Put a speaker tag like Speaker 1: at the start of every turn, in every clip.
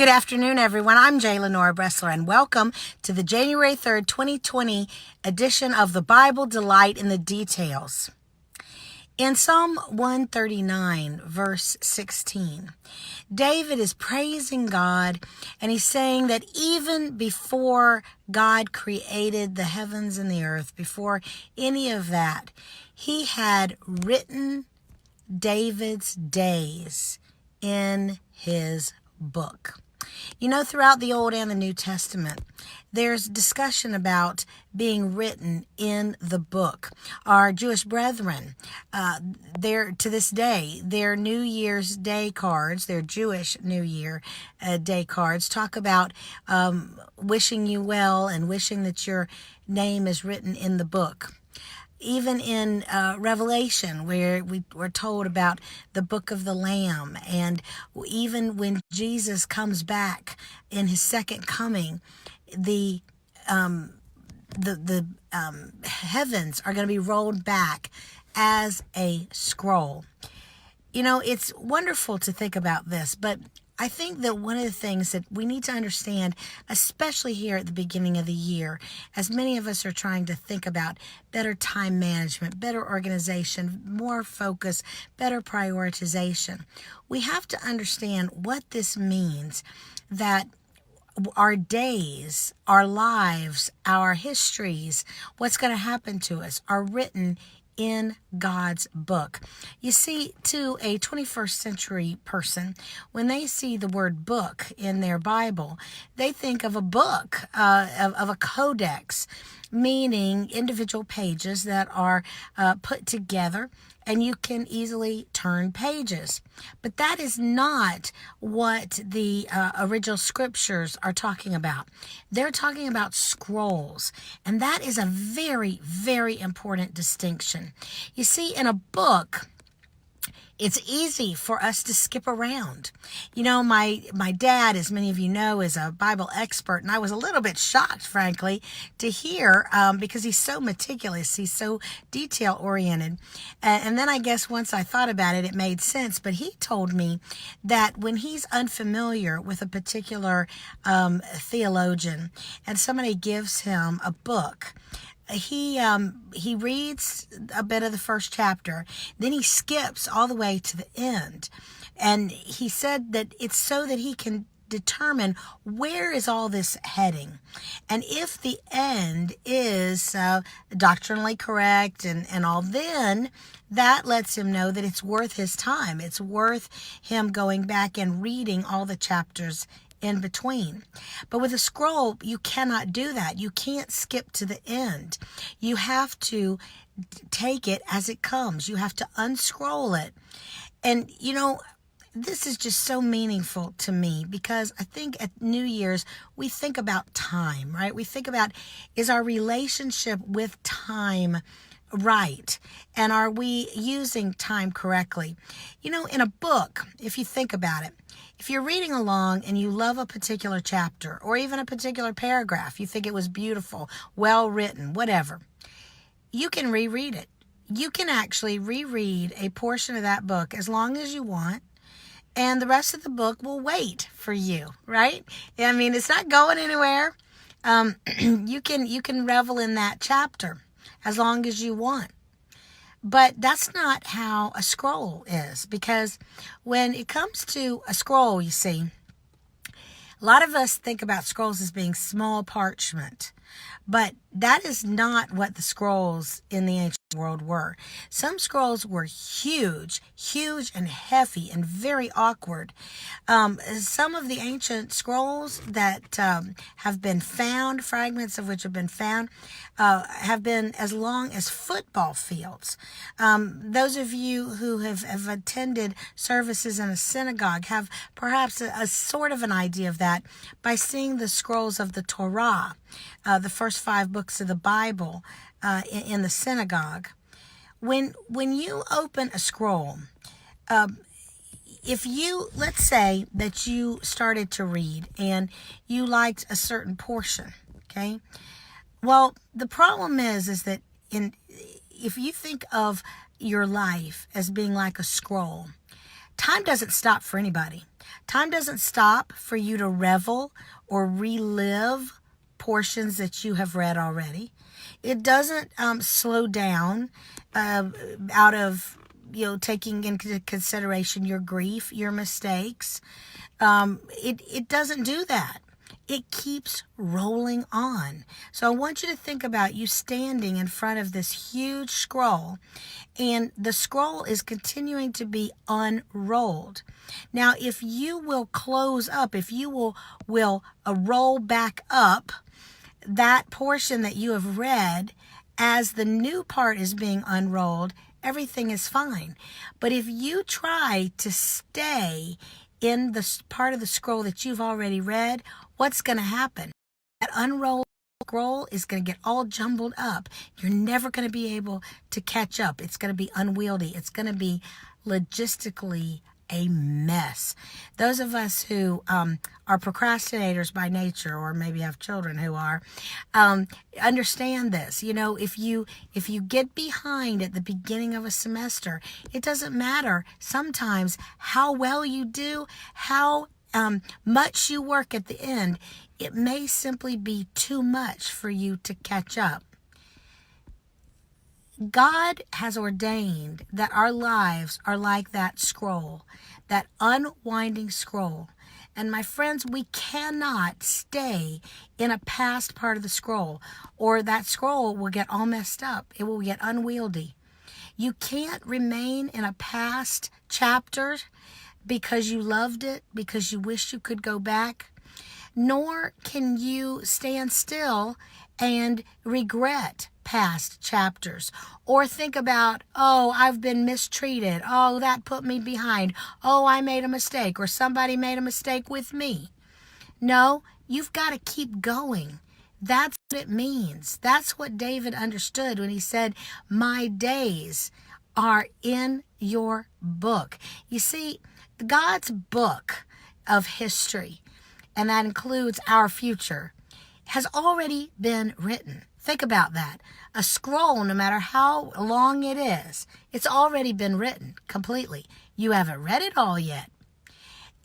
Speaker 1: Good afternoon, everyone. I'm J. Lenora Bressler, and welcome to the January 3rd, 2020 edition of the Bible Delight in the Details. In Psalm 139, verse 16, David is praising God, and he's saying that even before God created the heavens and the earth, before any of that, he had written David's days in his book. You know, throughout the Old and the New Testament, there's discussion about being written in the book. Our Jewish brethren, to this day, their New Year's Day cards, their Jewish New Year Day cards, talk about wishing you well and wishing that your name is written in the book. Even in Revelation, where we're told about the book of the Lamb, and even when Jesus comes back in his second coming, the heavens are going to be rolled back as a scroll. You know, it's wonderful to think about this, but I think that one of the things that we need to understand, especially here at the beginning of the year, as many of us are trying to think about better time management, better organization, more focus, better prioritization, we have to understand what this means, that our days, our lives, our histories, what's going to happen to us are written in God's book. You see, to a 21st century person, when they see the word book in their Bible, they think of a book, of a codex, meaning individual pages that are put together and you can easily turn pages. But that is not what the original scriptures are talking about. They're talking about scrolls, and that is a very, very important distinction. You see, in a book, it's easy for us to skip around. You know, my dad, as many of you know, is a Bible expert, and I was a little bit shocked, frankly, to hear, because he's so meticulous, he's so detail-oriented. And then I guess once I thought about it, it made sense. But he told me that when he's unfamiliar with a particular theologian, and somebody gives him a book, he reads a bit of the first chapter, then he skips all the way to the end. And he said that it's so that he can determine where is all this heading. And if the end is doctrinally correct and all, then that lets him know that it's worth his time. It's worth him going back and reading all the chapters in between. But with a scroll, you cannot do that. You can't skip to the end. You have to take it as it comes. You have to unscroll it. And, you know, this is just so meaningful to me, because I think at New Year's, we think about time, right? We think about, is our relationship with time right? And are we using time correctly? You know, in a book, if you think about it, if you're reading along and you love a particular chapter or even a particular paragraph, you think it was beautiful, well written, whatever, you can reread it. You can actually reread a portion of that book as long as you want, and the rest of the book will wait for you, right? I mean, it's not going anywhere. You can revel in that chapter as long as you want. But that's not how a scroll is, because when it comes to a scroll, you see, a lot of us think about scrolls as being small parchment, but that is not what the scrolls in the ancient world were. Some scrolls were huge and heavy and very awkward. Some of the ancient scrolls that have been found, fragments of which have been found, have been as long as football fields. Those of you who have attended services in a synagogue have perhaps a sort of an idea of that by seeing the scrolls of the Torah, the first 5 books of the Bible, in the synagogue. When you open a scroll, if you, let's say that you started to read and you liked a certain portion, okay? Well, the problem is that if you think of your life as being like a scroll, time doesn't stop for anybody. Time doesn't stop for you to revel or relive portions that you have read already. It doesn't slow down out of taking into consideration your grief, your mistakes. It doesn't do that. It keeps rolling on. So I want you to think about you standing in front of this huge scroll, and the scroll is continuing to be unrolled. Now, if you will close up, if you will roll back up that portion that you have read as the new part is being unrolled, everything is fine. But if you try to stay in the part of the scroll that you've already read, what's going to happen? That unrolled scroll is going to get all jumbled up. You're never going to be able to catch up. It's going to be unwieldy. It's going to be logistically a mess. Those of us who are procrastinators by nature, or maybe have children who are, understand this. If you get behind at the beginning of a semester, it doesn't matter sometimes how well you do, how much you work at the end. It may simply be too much for you to catch up. God has ordained that our lives are like that scroll, that unwinding scroll. And my friends, we cannot stay in a past part of the scroll, or that scroll will get all messed up. It will get unwieldy. You can't remain in a past chapter because you loved it, because you wish you could go back. Nor can you stand still and regret past chapters, or think about, oh, I've been mistreated. Oh, that put me behind. Oh, I made a mistake, or somebody made a mistake with me. No, you've got to keep going. That's what it means. That's what David understood when he said, my days are in your book. You see, God's book of history, and that includes our future, has already been written. Think about that. A scroll, no matter how long it is, it's already been written completely. You haven't read it all yet.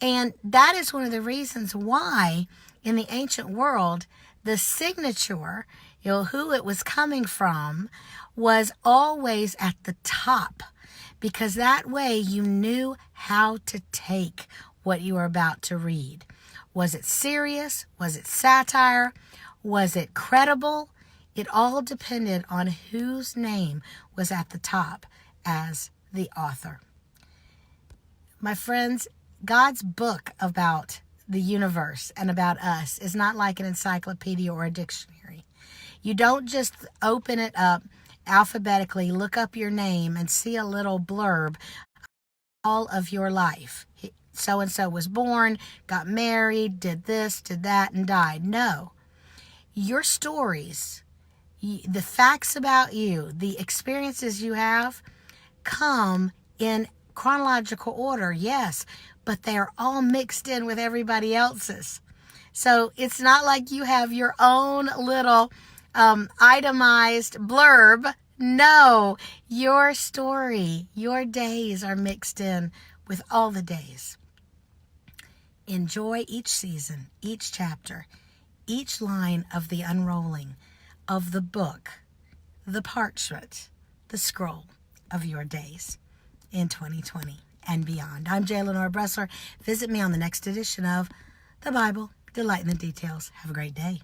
Speaker 1: And that is one of the reasons why in the ancient world, the signature, who it was coming from, was always at the top, because that way you knew how to take what you were about to read. Was it serious? Was it satire? Was it credible? It all depended on whose name was at the top as the author. My friends, God's book about the universe and about us is not like an encyclopedia or a dictionary. You don't just open it up alphabetically, look up your name, and see a little blurb all of your life. So-and-so was born, got married, did this, did that, and died. No. Your stories, the facts about you, the experiences you have, come in chronological order, yes, but they are all mixed in with everybody else's. So it's not like you have your own little itemized blurb. No, your story, your days are mixed in with all the days. Enjoy each season, each chapter, each line of the unrolling of the book, the parchment, the scroll of your days in 2020 and beyond. I'm J. Lenore Bressler. Visit me on the next edition of The Bible, Delight in the Details. Have a great day.